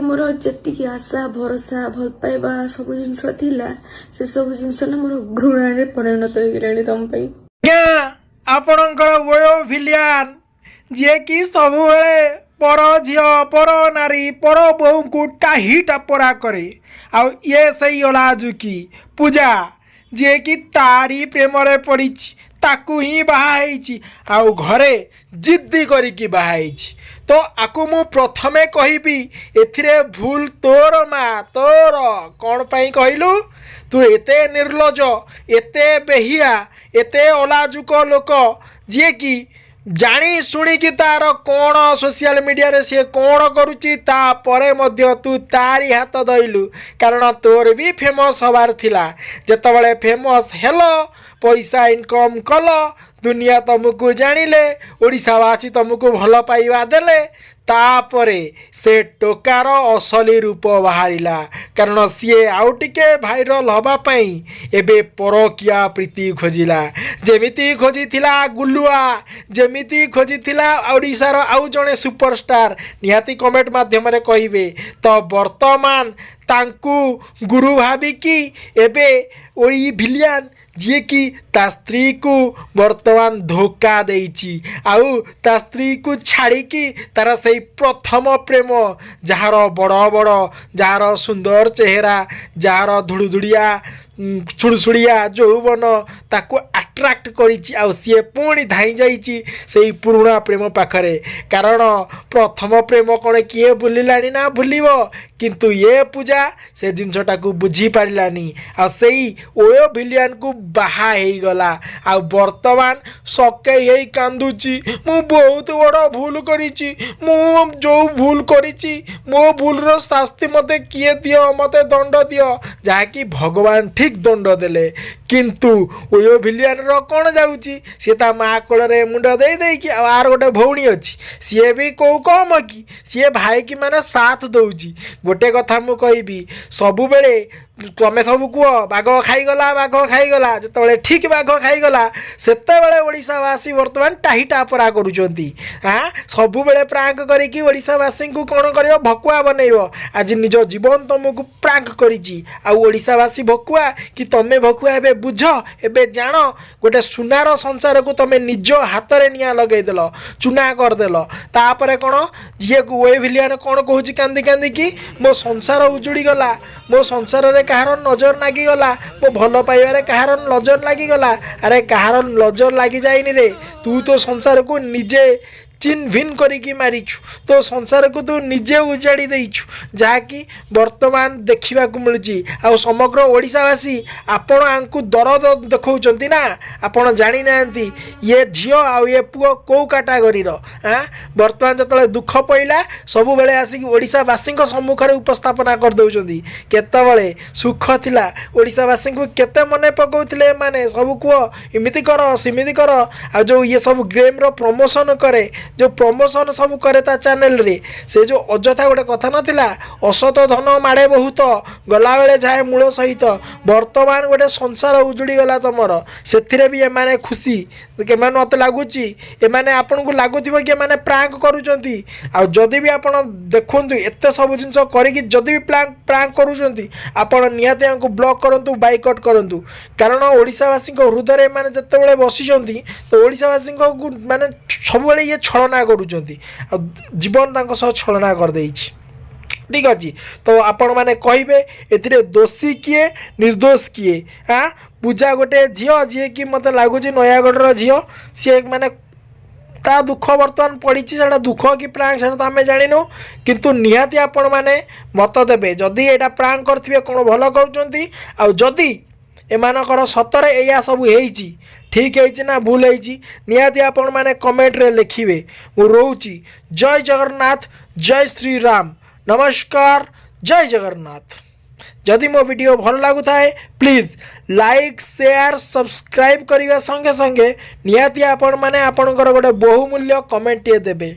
मोर जी आशा भरोसा भल पाइबा सब जिनस थिला से सब जिनस ना मोर घृणा परिणत हो गलानी तुम आपणकर वो भिलियन जी कि सब पर झील पर नारी पर बोहू को टाही टापरा करे आउ ये सही अलाजुकी पूजा जी कि तारी प्रेम पड़ी ताकू ही बाहाई आउ घरे जिद्दी करिकी बाहाई तो आकु मु प्रथमे कहबी एथिरे भूल तोर माँ तोर कौन पाई कहलु तू एते निर्लज एते बेहिया एते अलाजुक लोक जी कि जानी शुणिकी तार कौन सोशल मीडिया रे सी कौन करुच्ची तापरे मध्य तू तारी हाथ धइलु कारण तोर भी फेमस हबार थिला जेतबेले फेमस हेलो पैसा इनकम कल दुनिया तुमको जानिले ओडिशावासी तुमको भल पाइबा देले तापरे से टोकार असली रूप बाहरिला कारण सीए आउ टिके भाइराल हवापाई एबे परकिया प्रीति खोजिला जेमिति खोजिथिला गुलुआ जेमिति खोजिथिला ओडिशार आउ जणे सुपरस्टार निहाती कमेंट माध्यम रे कहिबे तो वर्तमान तांकू गुरु भाबिकी एबे ओई भिलियन जी कि ता स्त्री को वर्तमान धोखा देइची आउ ता स्त्री को छाड़ी की तार से प्रथम प्रेम जार बड़ बड़ जार सुंदर चेहरा जार धुड़ुधुड़िया छुड़छुड़िया यौवन ताको अट्राक्ट करिछि आउ सी पुणी धाई जाइछि सेई पुराणा प्रेम पाखरे कारण प्रथम प्रेम कौन किए भूलिलानी ना भूलिबो किंतु ये पूजा से जिनसटा को बुझी पारिलानी आ सेई ओयो भिलियन को बाहा हे गला आ वर्तमान सके हे कांदुची मु बहुत बड़ भूल करिछि मु जो भूल करिछि मो भूल रो शास्ति मते किए दियो मते दंड दियो जाकी भगवान ठीक दंड देले किंतु ओयो भिलियन रो कौन जाउची सी ता माँ कोल रे मुंड दे दे कि आर गोटे भौणी अच्छी सी भी कौ कम कि सी भाई की माने साथ दौची गोटे कथा मु कहबी सबु बेले तमें सब कह बाघ खाईगला जिते ठीक बाघ खाईगला सेतेबेले ओडिशावासी वर्तमान टाही टापरा करुँच हाँ सबु बेले प्रांक करिकी ओडिशावासी को कौन कर भकुआ बनइब आज निज जीवन तुमको प्रांक करिछि आउ ओडिशावासी भकुआ कि तमें भकुआ एबे बुझ एबे जान गोटे सुनार संसार को तमें निज हाथ में निआ लगेदेल चुना करदेल तापर कौन झील को ओए भिलियन कौन कहूँ कांदी कांदी कि मो संसार उजुड़ी गला मो संसार रे कहार नजर लागिगला मो भल पाइबारे कहार नजर लागिगला अरे कहार नजर लगी जाइनी रे तू तो संसार को निजे चिन भिन करिकी मारिछु तो संसार को तू निजे उजाड़ी देइछु जहाँकि वर्तमान देखा मिलूँ आ समग्र ओडिशावासी आपण आंकु दरद देखौचंती ना आपण जानी नांती ये झियो आ ये पुओ कौ कैटेगरी हाँ वर्तमान जतले दुख पइला सब बेले आसिक ओडिशावासी सम्मुख में उपस्थापना कर दउचंती केतबेले सुख थिला ओडिशावासी को केते मने पकाउथिले माने सब कुह इमिति कर सिमिति कर आ जो ये सब गेम रो प्रमोशन करे जो प्रमोशन सब करे ता चैनल रे से जो अजथा गोटे कथा नथिला असत धन माड़े बहुत गला बेले जाए मूल सहित वर्तमान गोटे संसार उजुड़ी गला तुमर से भी एमाने खुशी के मत लगुच एमाने आपन को लगुथिबो कि एमाने प्रांक करूचंती आ जदि भी आपन देखंतु एते सब जिंस करिकि जदि भी प्रांक करूचंती आपन निहाते हमको ब्लॉक करंतु बाइकआउट करंतु कारण ओडिशावासी हृदय माने जतेबेले बसिचंती तो ओडिशावासी माने सब ये छलना करुँच जीवन तांको सह छलना कर देइछि ठीक अच्छे तो आपण मैंने कहे ए दोषी किए निर्दोष किए हाँ पूजा गोटे झील जी कि मत लगुच नयागढ़ झील सी माने ता दुख बर्तमान पड़ी से दुख कि प्रांक से आम जाणु किंतु निहाती आपण मैंने मत देवे जदि यहाँ प्रांक करेंगे कौन भल करुँच एमानकर सतरे या सब होईची ठीक है ना भूल होईची निहाती आपण मैंने कमेंट रे लिखिए मु रोची जय जगन्नाथ जय श्री राम नमस्कार जय जगन्नाथ जदि मो वीडियो भल लगु थाए प्लीज लाइक शेयर सब्सक्राइब करने संगे संगे निहाती आपण मैंने आपणकर गोटे बहुमूल्य कमेंट देवे।